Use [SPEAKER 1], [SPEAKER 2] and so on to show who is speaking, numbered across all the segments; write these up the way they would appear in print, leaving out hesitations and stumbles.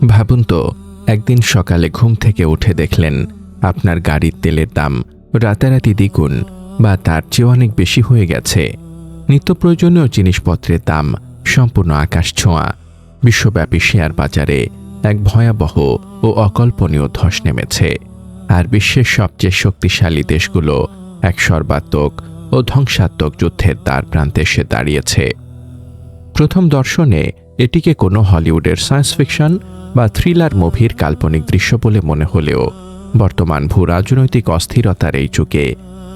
[SPEAKER 1] ভাবুন তো, একদিন সকালে ঘুম থেকে উঠে দেখলেন আপনার গাড়ির তেলের দাম রাতারাতি দ্বিগুণ বা তার চেয়ে অনেক বেশি হয়ে গেছে। নিত্য প্রয়োজনীয় জিনিসপত্রের দাম সম্পূর্ণ আকাশ ছোঁয়া। বিশ্বব্যাপী শেয়ার বাজারে এক ভয়াবহ ও অকল্পনীয় ধস নেমেছে, আর বিশ্বের সবচেয়ে শক্তিশালী দেশগুলো এক সর্বাত্মক ও ধ্বংসাত্মক যুদ্ধের দ্বার প্রান্তে এসে দাঁড়িয়েছে। প্রথম দর্শনে এটিকে কোনো হলিউডের সায়েন্স ফিকশন বা থ্রিলার মুভির কাল্পনিক দৃশ্য বলে মনে হলেও বর্তমান ভূরাজনৈতিক অস্থিরতার এই যুগে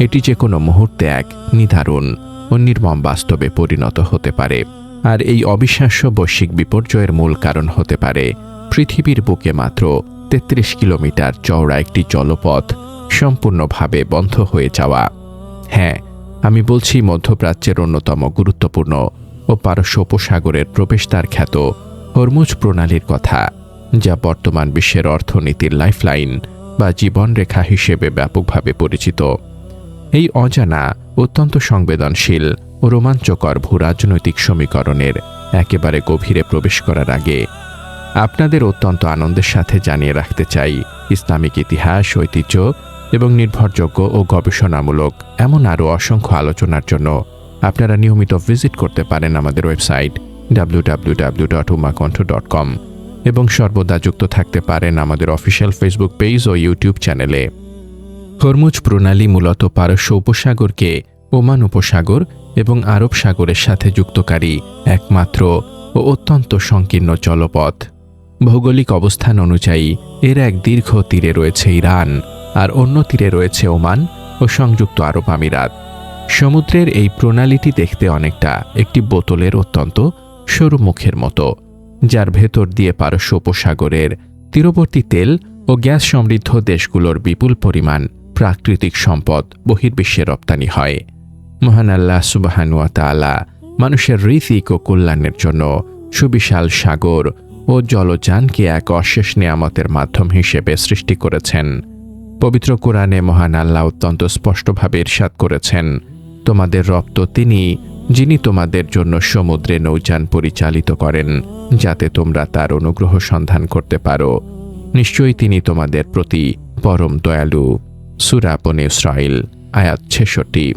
[SPEAKER 1] এটি যে কোনো মুহূর্তে এক নিদারুণ ও নির্মম বাস্তবে পরিণত হতে পারে। আর এই অবিশ্বাস্য বৈশ্বিক বিপর্যয়ের মূল কারণ হতে পারে পৃথিবীর বুকে মাত্র ৩৩ কিলোমিটার চওড়া একটি জলপথ সম্পূর্ণভাবে বন্ধ হয়ে যাওয়া। হ্যাঁ, আমি বলছি মধ্যপ্রাচ্যের অন্যতম গুরুত্বপূর্ণ ও পারস্য উপসাগরের প্রবেশদ্বার খ্যাত হরমুজ প্রণালীর কথা, যা বর্তমান বিশ্বের অর্থনীতির লাইফলাইন বা জীবনরেখা হিসেবে ব্যাপকভাবে পরিচিত। এই অজানা, অত্যন্ত সংবেদনশীল ও রোমাঞ্চকর ভূরাজনৈতিক সমীকরণের একেবারে গভীরে প্রবেশ করার আগে আপনাদের অত্যন্ত আনন্দের সাথে জানিয়ে রাখতে চাই, ইসলামিক ইতিহাস, ঐতিহ্য এবং নির্ভরযোগ্য ও গবেষণামূলক এমন আরও অসংখ্য আলোচনার জন্য আপনারা নিয়মিত ভিজিট করতে পারেন আমাদের ওয়েবসাইট www.umaconto.com এবং সর্বদা যুক্ত থাকতে পারেন আমাদের অফিসিয়াল ফেসবুক পেজ ও ইউটিউব চ্যানেলে। হরমুজ প্রণালী মূলত পারস্য উপসাগরকে ওমান উপসাগর এবং আরব সাগরের সাথে যুক্তকারী একমাত্র ও অত্যন্ত সংকীর্ণ জলপথ। ভৌগোলিক অবস্থান অনুযায়ী এর এক দীর্ঘ তীরে রয়েছে ইরান, আর অন্য তীরে রয়েছে ওমান ও সংযুক্ত আরব আমিরাত। সমুদ্রের এই প্রণালীটি দেখতে অনেকটা একটি বোতলের অত্যন্ত সরু মুখের মতো, যার ভেতর দিয়ে পারস্য উপসাগরের তীরবর্তী তেল ও গ্যাস সমৃদ্ধ দেশগুলোর বিপুল পরিমাণ প্রাকৃতিক সম্পদ বহির্বিশ্বে রপ্তানি হয়। মহান আল্লাহ সুবহানাহু ওয়া তাআলা মানুষের রিজিক ও কল্যাণের জন্য সুবিশাল সাগর ও জলযানকে এক অশেষ নিয়ামতের মাধ্যম হিসেবে সৃষ্টি করেছেন। পবিত্র কোরআনে মহান আল্লাহ অত্যন্ত স্পষ্টভাবে ইরশাদ করেছেন, তোমাদের রব তো তিনি, যিনি তোমাদের জন্য সমুদ্রে নৌযান পরিচালিত করেন যাতে তোমরা তার অনুগ্রহ সন্ধান করতে পারো। নিশ্চয়ই তিনি তোমাদের প্রতি পরম দয়ালু। সূরা বনী ইসরাঈল আয়াত ৬৬।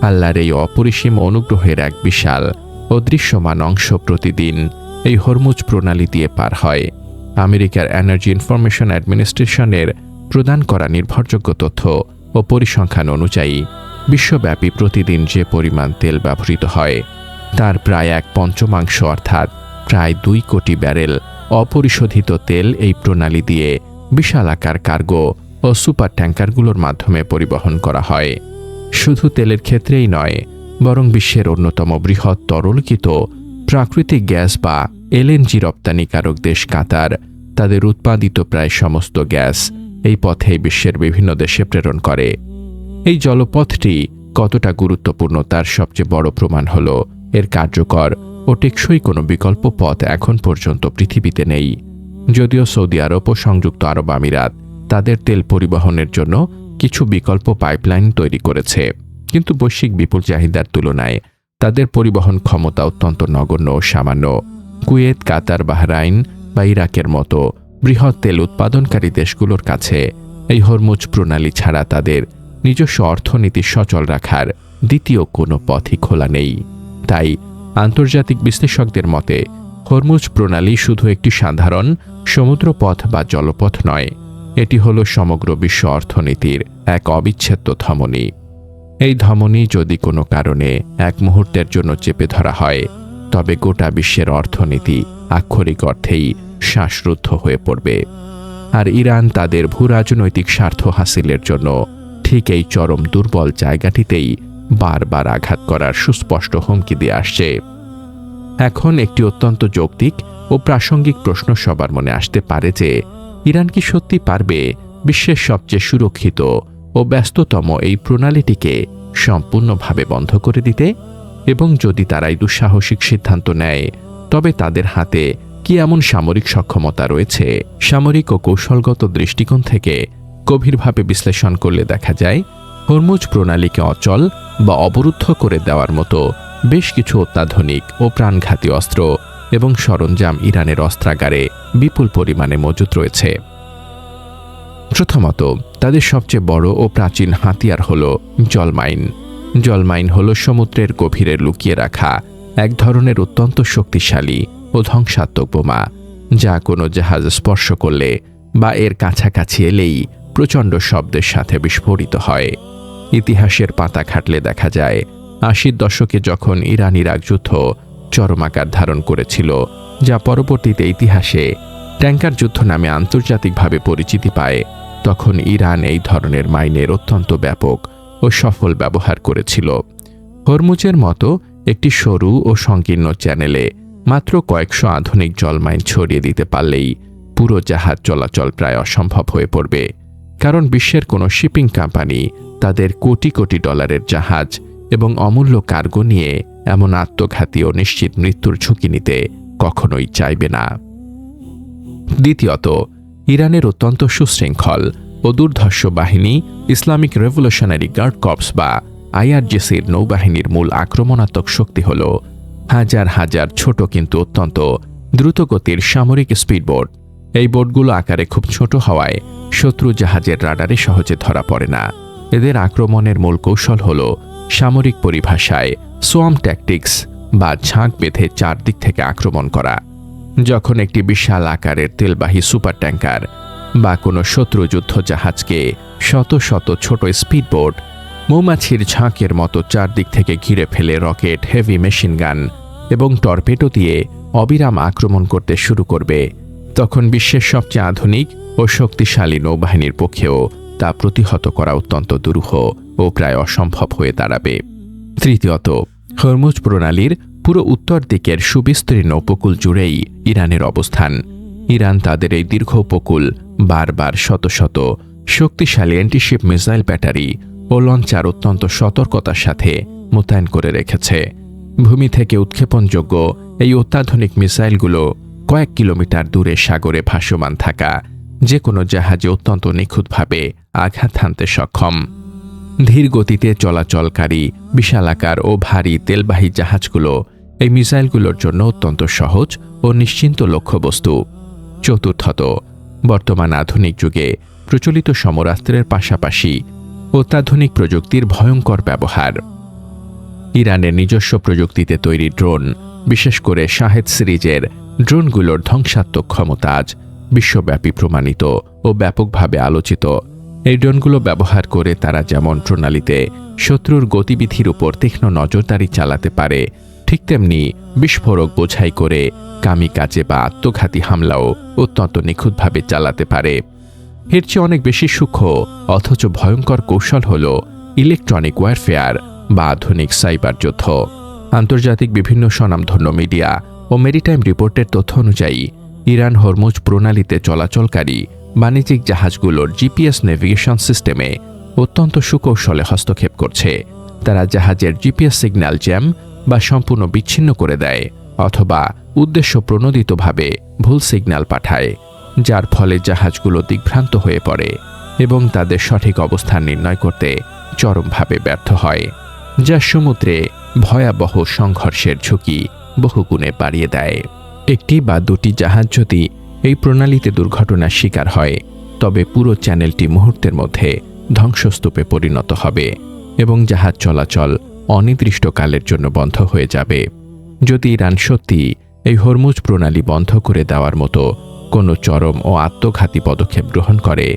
[SPEAKER 1] আল্লাহর এই অপরিসীম অনুগ্রহের এক বিশাল ও দৃশ্যমান অংশ প্রতিদিন এই হরমুজ প্রণালী দিয়ে পার হয়। আমেরিকার এনার্জি ইনফরমেশন অ্যাডমিনিস্ট্রেশনের প্রদান করা নির্ভরযোগ্য তথ্য ও পরিসংখ্যান অনুযায়ী বিশ্বব্যাপী প্রতিদিন যে পরিমাণ তেল ব্যবহৃত হয় তার প্রায় ১/৫ অর্থাৎ প্রায় ২ কোটি ব্যারেল অপরিশোধিত তেল এই প্রণালী দিয়ে বিশালাকার কার্গো ও সুপার ট্যাঙ্কারগুলোর মাধ্যমে পরিবহন করা হয়। শুধু তেলের ক্ষেত্রেই নয়, বরং বিশ্বের অন্যতম বৃহৎ তরলকৃত প্রাকৃতিক গ্যাস বা এলএনজি রপ্তানিকারক দেশ কাতার তাদের উৎপাদিত প্রায় সমস্ত গ্যাস এই পথে বিশ্বের বিভিন্ন দেশে প্রেরণ করে। এই জলপথটি কতটা গুরুত্বপূর্ণ তার সবচেয়ে বড় প্রমাণ হল এর কার্যকর ও টেকসই কোনো বিকল্প পথ এখন পর্যন্ত পৃথিবীতে নেই। যদিও সৌদি আরব ও সংযুক্ত আরব আমিরাত তাদের তেল পরিবহনের জন্য কিছু বিকল্প পাইপলাইন তৈরি করেছে, কিন্তু বৈশ্বিক বিপুল চাহিদার তুলনায় তাদের পরিবহন ক্ষমতা অত্যন্ত নগণ্য ও সামান্য। কুয়েত, কাতার, বাহরাইন বা ইরাকের মতো বৃহৎ তেল উৎপাদনকারী দেশগুলোর কাছে এই হরমুজ প্রণালী ছাড়া তাদের নিজস্ব অর্থনীতি সচল রাখার দ্বিতীয় কোনো পথই খোলা নেই। তাই আন্তর্জাতিক বিশ্লেষকদের মতে হরমুজ প্রণালী শুধু একটি সাধারণ সমুদ্রপথ বা জলপথ নয়, এটি হলো সমগ্র বিশ্ব অর্থনীতির এক অবিচ্ছেদ্য ধমনী। এই ধমনী যদি কোনো কারণে এক মুহূর্তের জন্য চেপে ধরা হয়, তবে গোটা বিশ্বের অর্থনীতি আক্ষরিক অর্থেই শ্বাসরুদ্ধ হয়ে পড়বে। আর ইরান তাদের ভূরাজনৈতিক স্বার্থ হাসিলের জন্য ঠিক এই চরম দুর্বল জায়গাটিতেই বারবার আঘাত করার সুস্পষ্ট হুমকি দিয়ে আসছে। এখন একটি অত্যন্ত যৌক্তিক ও প্রাসঙ্গিক প্রশ্ন সবার মনে আসতে পারে যে, ইরান কি সত্যি পারবে বিশ্বের সবচেয়ে সুরক্ষিত ও ব্যস্ততম এই প্রণালীটিকে সম্পূর্ণভাবে বন্ধ করে দিতে? এবং যদি তারা এই দুঃসাহসিক সিদ্ধান্ত নেয়, তবে তাদের হাতে কি এমন সামরিক সক্ষমতা রয়েছে? সামরিক ও কৌশলগত দৃষ্টিকোণ থেকে গভীরভাবে বিশ্লেষণ করলে দেখা যায়, হরমুজ প্রণালীকে অচল বা অবরুদ্ধ করে দেওয়ার মতো বেশ কিছু অত্যাধুনিক ও প্রাণঘাতী অস্ত্র এবং সরঞ্জাম ইরানের অস্ত্রাগারে বিপুল পরিমাণে মজুত রয়েছে। প্রথমত, তাদের সবচেয়ে বড় ও প্রাচীন হাতিয়ার হল জলমাইন। জলমাইন হল সমুদ্রের গভীরে লুকিয়ে রাখা এক ধরনের অত্যন্ত শক্তিশালী ও ধ্বংসাত্মক বোমা, যা কোনো জাহাজ স্পর্শ করলে বা এর কাছাকাছি এলেই প্রচণ্ড শব্দের সাথে বিস্ফোরিত হয়। ইতিহাসের পাতা ঘাটলে দেখা যায় ৮০ দশকে যখন ইরান ইরাক যুদ্ধ চরম আকার ধারণ করেছিল, যা পরবর্তীতে ইতিহাসে ট্যাঙ্কার যুদ্ধ নামে আন্তর্জাতিকভাবে পরিচিতি পায়, তখন ইরান এই ধরনের মাইনের অত্যন্ত ব্যাপক ও সফল ব্যবহার করেছিল। হরমুজের মতো একটি সরু ও সংকীর্ণ চ্যানেলে মাত্র কয়েকশো আধুনিক জলমাইন ছড়িয়ে দিতে পারলেই পুরো জাহাজ চলাচল প্রায় অসম্ভব হয়ে পড়বে, কারণ বিশ্বের কোনো শিপিং কোম্পানি তাদের কোটি কোটি ডলারের জাহাজ এবং অমূল্য কার্গো নিয়ে এমন আত্মঘাতী ও নিশ্চিত মৃত্যুর ঝুঁকি নিতে কখনোই চাইবে না। দ্বিতীয়ত, ইরানের অত্যন্ত সুশৃঙ্খল ও দুর্ধর্ষ বাহিনী ইসলামিক রেভলিউশনারি গার্ড কর্পস বা আইআরজিসির নৌবাহিনীর মূল আক্রমণাত্মক শক্তি হল হাজার হাজার ছোট কিন্তু অত্যন্ত দ্রুতগতির সামরিক স্পিডবোট। এই বোটগুলো আকারে খুব ছোট হওয়ায় শত্রু জাহাজের রাডারে সহজে ধরা পড়ে না। এদের আক্রমণের মূল কৌশল হল সামরিক পরিভাষায় সোয়াম ট্যাকটিক্স বা ঝাঁক বেঁধে চারদিক থেকে আক্রমণ করা। যখন একটি বিশাল আকারের তেলবাহী সুপার ট্যাঙ্কার বা কোনো শত্রু যুদ্ধ জাহাজকে শত শত ছোট স্পিডবোট মৌমাছির ঝাঁকের মতো চারদিক থেকে ঘিরে ফেলে রকেট, হেভি মেশিন গান এবং টর্পেডো দিয়ে অবিরাম আক্রমণ করতে শুরু করবে, তখন বিশ্বের সবচেয়ে আধুনিক ও শক্তিশালী নৌবাহিনীর পক্ষেও তা প্রতিহত করা অত্যন্ত দুরূহ ও প্রায় অসম্ভব হয়ে দাঁড়াবে। তৃতীয়ত, হরমুজ প্রণালীর পুরো উত্তর দিকের সুবিস্তীর্ণ উপকূল জুড়েই ইরানের অবস্থান। ইরান তাদের এই দীর্ঘ উপকূল বারবার শত শত শক্তিশালী অ্যান্টিশিপ মিসাইল ব্যাটারি ও লঞ্চার অত্যন্ত সতর্কতার সাথে মোতায়েন করে রেখেছে। ভূমি থেকে উৎক্ষেপণযোগ্য এই অত্যাধুনিক মিসাইলগুলো কয়েক কিলোমিটার দূরে সাগরে ভাসমান থাকা যে কোনো জাহাজে অত্যন্ত নিখুঁতভাবে আঘাত হানতে সক্ষম। ধীর গতিতে চলাচলকারী বিশালাকার ও ভারী তেলবাহী জাহাজগুলো এই মিসাইলগুলোর জন্য অত্যন্ত সহজ ও নিশ্চিন্ত লক্ষ্যবস্তু। চতুর্থত, বর্তমান আধুনিক যুগে প্রচলিত সমরাস্ত্রের পাশাপাশি অত্যাধুনিক প্রযুক্তির ভয়ঙ্কর ব্যবহার। ইরানের নিজস্ব প্রযুক্তিতে তৈরি ড্রোন, বিশেষ করে শাহেদ সিরিজের ড্রোনগুলোর ধ্বংসাত্মক ক্ষমতা আজ বিশ্বব্যাপী প্রমাণিত ও ব্যাপকভাবে আলোচিত। এই ড্রোনগুলো ব্যবহার করে তারা যেমন প্রণালীতে শত্রুর গতিবিধির উপর তীক্ষ্ণ নজরদারি চালাতে পারে, ঠিক তেমনি বিস্ফোরক বোঝাই করে কামিকাজে বা আত্মঘাতী হামলাও অত্যন্ত নিখুঁতভাবে চালাতে পারে। এর চেয়ে অনেক বেশি সূক্ষ্ম অথচ ভয়ঙ্কর কৌশল হল ইলেকট্রনিক ওয়ারফেয়ার বা আধুনিক সাইবার যুদ্ধ। আন্তর্জাতিক বিভিন্ন স্বনামধন্য মিডিয়া ও মেরিটাইম রিপোর্টের তথ্য অনুযায়ী ইরান হরমুজ প্রণালীতে চলাচলকারী বাণিজ্যিক জাহাজগুলোর জিপিএস নেভিগেশন সিস্টেমে অত্যন্ত সুকৌশলে হস্তক্ষেপ করছে। তারা জাহাজের জিপিএস সিগন্যাল জ্যাম বা সম্পূর্ণ বিচ্ছিন্ন করে দেয় অথবা উদ্দেশ্য প্রণোদিতভাবে ভুল সিগন্যাল পাঠায়, যার ফলে জাহাজগুলো দিগ্ভ্রান্ত হয়ে পড়ে এবং তাদের সঠিক অবস্থান নির্ণয় করতে চরমভাবে ব্যর্থ হয়, যা সমুদ্রে ভয়াবহ সংঘর্ষের ঝুঁকি বহুগুণে বাড়িয়ে দেয়। একটি বা দুটি জাহাজ যদি এই প্রণালীতে দুর্ঘটনার শিকার হয়, তবে পুরো চ্যানেলটি মুহূর্তের মধ্যে ধ্বংসস্তূপে পরিণত হবে এবং জাহাজ চলাচল অনির্দিষ্টকালের জন্য বন্ধ হয়ে যাবে। যদি ইরান সত্যি এই হরমুজ প্রণালী বন্ধ করে দেওয়ার মতো কোনো চরম ও আত্মঘাতী পদক্ষেপ গ্রহণ করে,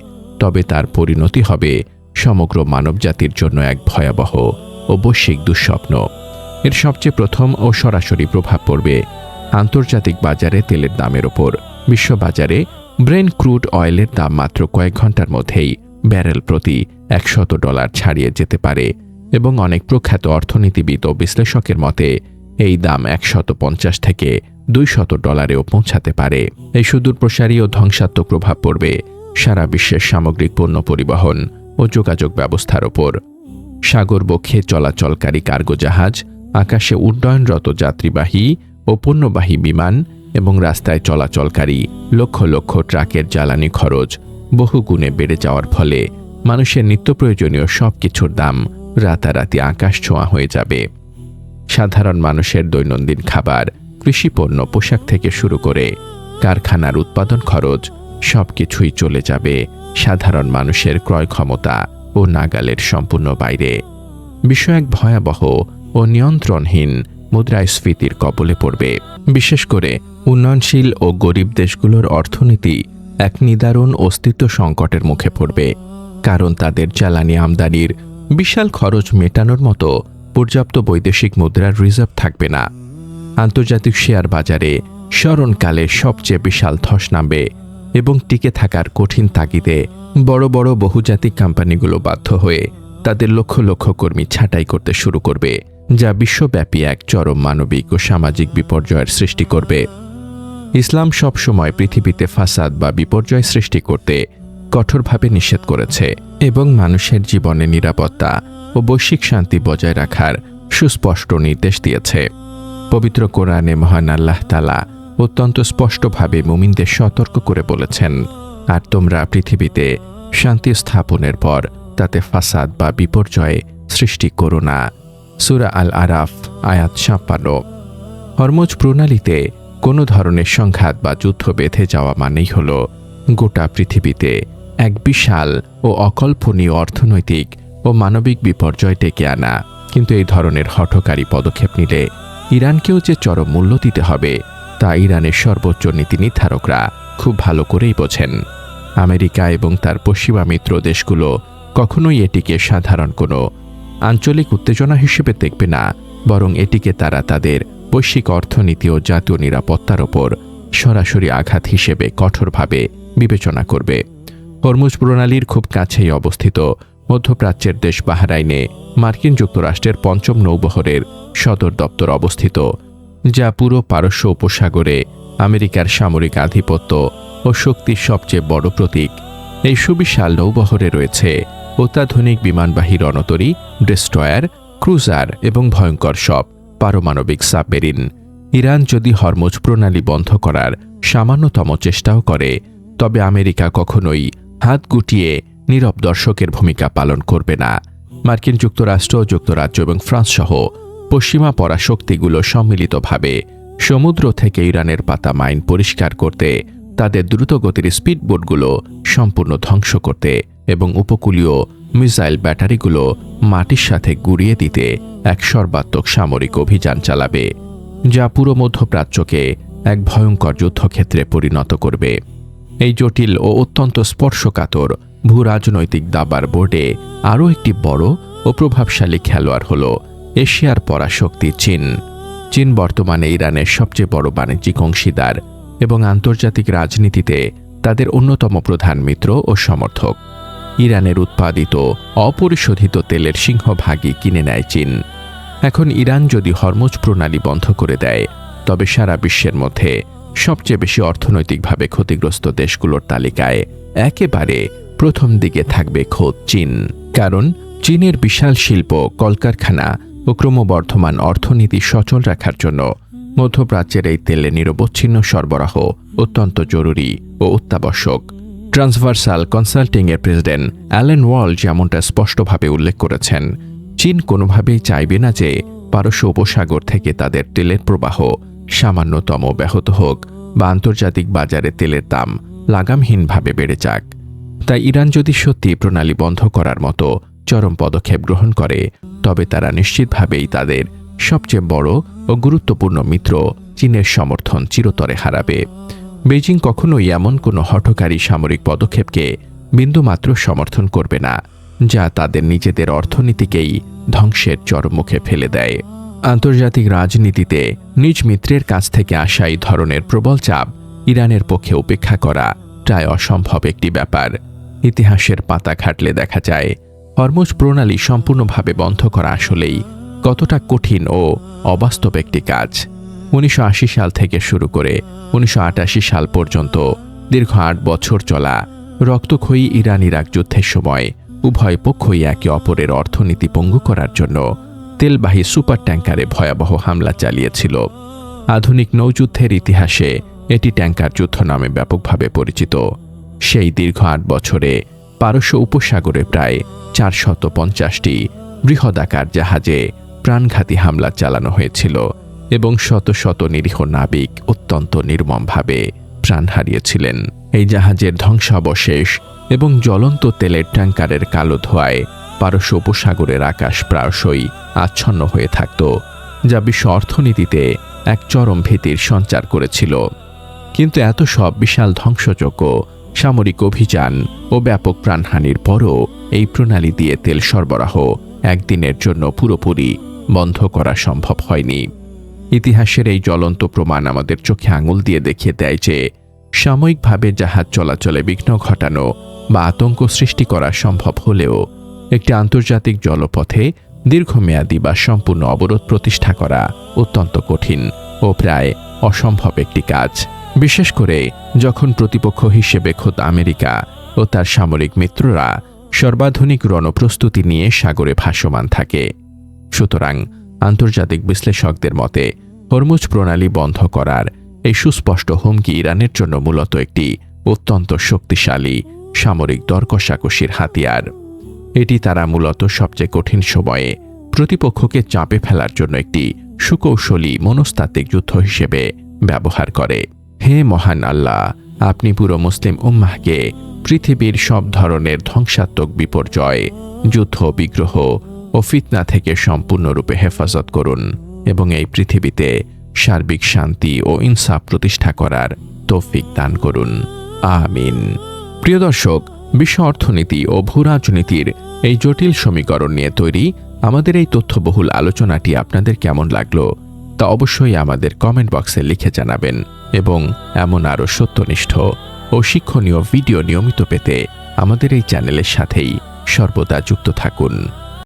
[SPEAKER 1] তবে তার পরিণতি হবে সমগ্র মানবজাতির জন্য এক ভয়াবহ ও বৈশ্বিক দুঃস্বপ্ন। এর সবচেয়ে প্রথম ও সরাসরি প্রভাব পড়বে আন্তর্জাতিক বাজারে তেলের দামের ওপর। বিশ্ববাজারে ব্রেন্ট ক্রুড অয়েলের দাম মাত্র কয়েক ঘন্টার মধ্যেই ব্যারেল প্রতি $100 ছাড়িয়ে যেতে পারে এবং অনেক প্রখ্যাত অর্থনীতিবিদ ও বিশ্লেষকের মতে এই দাম $150 থেকে $200 পৌঁছাতে পারে। এই সুদূরপ্রসারী ও ধ্বংসাত্মক প্রভাব পড়বে সারা বিশ্বের সামগ্রিক পণ্য পরিবহন ও যোগাযোগ ব্যবস্থার ওপর। সাগর বক্ষে চলাচলকারী কার্গো জাহাজ, আকাশে উড্ডয়নরত যাত্রীবাহী ও পণ্যবাহী বিমান এবং রাস্তায় চলাচলকারী লক্ষ লক্ষ ট্রাকের জ্বালানি খরচ বহুগুণে বেড়ে যাওয়ার ফলে মানুষের নিত্যপ্রয়োজনীয় সব কিছুর দাম রাতারাতি আকাশ ছোঁয়া হয়ে যাবে। সাধারণ মানুষের দৈনন্দিন খাবার, কৃষিপণ্য, পোশাক থেকে শুরু করে কারখানার উৎপাদন খরচ সবকিছুই চলে যাবে সাধারণ মানুষের ক্রয় ক্ষমতা ও নাগালের সম্পূর্ণ বাইরে। বিশ্ব এক ভয়াবহ ও নিয়ন্ত্রণহীন মুদ্রাস্ফীতির কবলে পড়বে। বিশেষ করে উন্নয়নশীল ও গরিব দেশগুলোর অর্থনীতি এক নিদারুণ অস্তিত্ব সংকটের মুখে পড়বে, কারণ তাদের জ্বালানি আমদানির বিশাল খরচ মেটানোর মতো পর্যাপ্ত বৈদেশিক মুদ্রার রিজার্ভ থাকবে না। আন্তর্জাতিক শেয়ার বাজারে স্মরণকালে সবচেয়ে বিশাল ধস নামবে এবং টিকে থাকার কঠিন তাগিদে বড় বড় বহুজাতিক কোম্পানিগুলো বাধ্য হয়ে তাদের লক্ষ লক্ষ কর্মী ছাঁটাই করতে শুরু করবে, যা বিশ্বব্যাপী এক চরম মানবিক ও সামাজিক বিপর্যয়ের সৃষ্টি করবে। ইসলাম সবসময় পৃথিবীতে ফাসাদ বা বিপর্যয় সৃষ্টি করতে কঠোরভাবে নিষেধ করেছে এবং মানুষের জীবনে নিরাপত্তা ও বৈশ্বিক শান্তি বজায় রাখার সুস্পষ্ট নির্দেশ দিয়েছে। পবিত্র কোরআনে মহান আল্লাহ তাআলা অত্যন্ত স্পষ্টভাবে মুমিনদের সতর্ক করে বলেছেন, আর তোমরা পৃথিবীতে শান্তি স্থাপনের পর তাতে ফাসাদ বা বিপর্যয় সৃষ্টি করো না। সূরা আল আরাফ আয়াত ৫৬। হরমুজ প্রণালীতে কোনো ধরনের সংঘাত বা যুদ্ধ বেঁধে যাওয়া মানেই হল গোটা পৃথিবীতে এক বিশাল ও অকল্পনীয় অর্থনৈতিক ও মানবিক বিপর্যয় ডেকে আনা। কিন্তু এই ধরনের হঠকারী পদক্ষেপ নিলে ইরানকেও যে চরম মূল্য দিতে হবে তা ইরানের সর্বোচ্চ নীতি নির্ধারকরা খুব ভালো করেই বোঝেন। আমেরিকা এবং তার পশ্চিমা মিত্র দেশগুলো কখনোই এটিকে সাধারণ কোনো আঞ্চলিক উত্তেজনা হিসেবে দেখবে না, বরং এটিকে তারা তাদের বৈশ্বিক অর্থনীতি ও জাতীয় নিরাপত্তার ওপর সরাসরি আঘাত হিসেবে কঠোরভাবে বিবেচনা করবে। হরমুজ প্রণালীর খুব কাছেই অবস্থিত মধ্যপ্রাচ্যের দেশ বাহরাইনে মার্কিন যুক্তরাষ্ট্রের ৫ম নৌবহরের সদর দপ্তর অবস্থিত, যা পুরো পারস্য উপসাগরে আমেরিকার সামরিক আধিপত্য ও শক্তির সবচেয়ে বড় প্রতীক। এই সুবিশাল নৌবহরে রয়েছে অত্যাধুনিক বিমানবাহী রণতরী, ডেস্ট্রয়ার, ক্রুজার এবং ভয়ঙ্কর সব পারমাণবিক সাবমেরিন। ইরান যদি হরমুজ প্রণালী বন্ধ করার সামান্যতম চেষ্টাও করে, তবে আমেরিকা কখনোই হাত গুটিয়ে নীরব দর্শকের ভূমিকা পালন করবে না। মার্কিন যুক্তরাষ্ট্র, যুক্তরাজ্য এবং ফ্রান্স সহ পশ্চিমা পরাশক্তিগুলো সম্মিলিতভাবে সমুদ্র থেকে ইরানের পাতা মাইন পরিষ্কার করতে, তাদের দ্রুতগতির স্পিডবোটগুলো সম্পূর্ণ ধ্বংস করতে এবং উপকূলীয় মিসাইল ব্যাটারিগুলো মাটির সাথে গুঁড়িয়ে দিতে এক সর্বাত্মক সামরিক অভিযান চালাবে, যা পুরো মধ্যপ্রাচ্যকে এক ভয়ঙ্কর যুদ্ধক্ষেত্রে পরিণত করবে। এই জটিল ও অত্যন্ত স্পর্শকাতর ভূরাজনৈতিক দাবার বোর্ডে আরও একটি বড় ও প্রভাবশালী খেলোয়াড় হল এশিয়ার পরাশক্তি চীন। চীন বর্তমানে ইরানের সবচেয়ে বড় বাণিজ্যিক অংশীদার এবং আন্তর্জাতিক রাজনীতিতে তাদের অন্যতম প্রধান মিত্র ও সমর্থক। ইরানের উৎপাদিত অপরিশোধিত তেলের সিংহভাগই কিনে নেয় চীন। এখন ইরান যদি হরমুজ প্রণালী বন্ধ করে দেয়, তবে সারা বিশ্বের মধ্যে সবচেয়ে বেশি অর্থনৈতিকভাবে ক্ষতিগ্রস্ত দেশগুলোর তালিকায় একেবারে প্রথম দিকে থাকবে খোদ চীন। কারণ চীনের বিশাল শিল্প, কলকারখানা ও ক্রমবর্ধমান অর্থনীতি সচল রাখার জন্য মধ্যপ্রাচ্যের এই তেলের নিরবচ্ছিন্ন সরবরাহ অত্যন্ত জরুরি ও অত্যাবশ্যক। ট্রান্সভার্সাল কনসাল্টিংয়ের প্রেসিডেন্ট অ্যালেন ওয়াল যেমনটা স্পষ্টভাবে উল্লেখ করেছেন, চীন কোনোভাবেই চাইবে না যে পারস্য উপসাগর থেকে তাদের তেলের প্রবাহ সামান্যতম ব্যাহত হোক বা আন্তর্জাতিক বাজারে তেলের দাম লাগামহীনভাবে বেড়ে যাক। তাই ইরান যদি সত্যি প্রণালী বন্ধ করার মতো চরম পদক্ষেপ গ্রহণ করে, তবে তারা নিশ্চিতভাবেই তাদের সবচেয়ে বড় ও গুরুত্বপূর্ণ মিত্র চীনের সমর্থন চিরতরে হারাবে। বেইজিং কখনোই এমন কোনো হঠকারী সামরিক পদক্ষেপকে বিন্দুমাত্র সমর্থন করবে না, যা তাদের নিজেদের অর্থনীতিকেই ধ্বংসের চরম মুখে ফেলে দেয়। আন্তর্জাতিক রাজনীতিতে নিজ মিত্রের কাছ থেকে আসা এই ধরনের প্রবল চাপ ইরানের পক্ষে উপেক্ষা করা প্রায় অসম্ভব একটি ব্যাপার। ইতিহাসের পাতা ঘাটলে দেখা যায় হরমুজ প্রণালী সম্পূর্ণভাবে বন্ধ করা আসলেই কতটা কঠিন ও অবাস্তব একটি কাজ। ১৯৮০ সাল থেকে শুরু করে ১৯৮৮ সাল পর্যন্ত দীর্ঘ ৮ বছর চলা রক্তক্ষয়ী ইরান ইরাক যুদ্ধের সময় উভয় পক্ষই একে অপরের অর্থনীতি পঙ্গু করার জন্য তেলবাহী সুপার ট্যাঙ্কারে ভয়াবহ হামলা চালিয়েছিল। আধুনিক নৌযুদ্ধের ইতিহাসে এটি ট্যাঙ্কার যুদ্ধ নামে ব্যাপকভাবে পরিচিত। সেই দীর্ঘ ৮ বছরে পারস্য উপসাগরে প্রায় ৪৫০টি বৃহদাকার জাহাজে প্রাণঘাতী হামলা চালানো হয়েছিল এবং শত শত নিরীহ নাবিক অত্যন্ত নির্মমভাবে প্রাণ হারিয়েছিলেন। এই জাহাজের ধ্বংসাবশেষ এবং জ্বলন্ত তেলের ট্যাঙ্কারের কালো ধোঁয়ায় পারস্য উপসাগরের আকাশ প্রায়শই আচ্ছন্ন হয়ে থাকত, যা বিশ্ব অর্থনীতিতে এক চরম ভীতির সঞ্চার করেছিল। কিন্তু এত সব বিশাল ধ্বংসযজ্ঞ, সামরিক অভিযান ও ব্যাপক প্রাণহানির পরও এই প্রণালী দিয়ে তেল সরবরাহ একদিনের জন্য পুরোপুরি বন্ধ করা সম্ভব হয়নি। ইতিহাসের এই জ্বলন্ত প্রমাণ আমাদের চোখে আঙুল দিয়ে দেখিয়ে দেয় যে সাময়িকভাবে জাহাজ চলাচলে বিঘ্ন ঘটানো বা আতঙ্ক সৃষ্টি করা সম্ভব হলেও একটি আন্তর্জাতিক জলপথে দীর্ঘমেয়াদী বা সম্পূর্ণ অবরোধ প্রতিষ্ঠা করা অত্যন্ত কঠিন ও প্রায় অসম্ভব একটি কাজ, বিশেষ করে যখন প্রতিপক্ষ হিসেবে খোদ আমেরিকা ও তার সামরিক মিত্ররা সর্বাধুনিক রণপ্রস্তুতি নিয়ে সাগরে ভাসমান থাকে। সুতরাং আন্তর্জাতিক বিশ্লেষকদের মতে হরমুজ প্রণালী বন্ধ করার এই সুস্পষ্ট হুমকি ইরানের জন্য মূলত একটি অত্যন্ত শক্তিশালী সামরিক দর কষাকষির হাতিয়ার। এটি তারা মূলত সবচেয়ে কঠিন সময়ে প্রতিপক্ষকে চাপে ফেলার জন্য একটি সুকৌশলী মনস্তাত্ত্বিক যুদ্ধ হিসেবে ব্যবহার করে। হে মহান আল্লাহ, আপনি পুরো মুসলিম উম্মাহকে পৃথিবীর সব ধরনের ধ্বংসাত্মক বিপর্যয়, যুদ্ধ, বিগ্রহ ও ফিতনা থেকে সম্পূর্ণরূপে হেফাজত করুন এবং এই পৃথিবীতে সার্বিক শান্তি ও ইনসাফ প্রতিষ্ঠা করার তৌফিক দান করুন। আমিন। প্রিয় দর্শক, বিশ্ব অর্থনীতি ও ভূরাজনীতির এই জটিল সমীকরণ নিয়ে তৈরি আমাদের এই তথ্যবহুল আলোচনাটি আপনাদের কেমন লাগলো তা অবশ্যই আমাদের কমেন্ট বক্সে লিখে জানাবেন এবং এমন আরও সত্যনিষ্ঠ ও শিক্ষণীয় ভিডিও নিয়মিত পেতে আমাদের এই চ্যানেলের সাথেই সর্বদা যুক্ত থাকুন।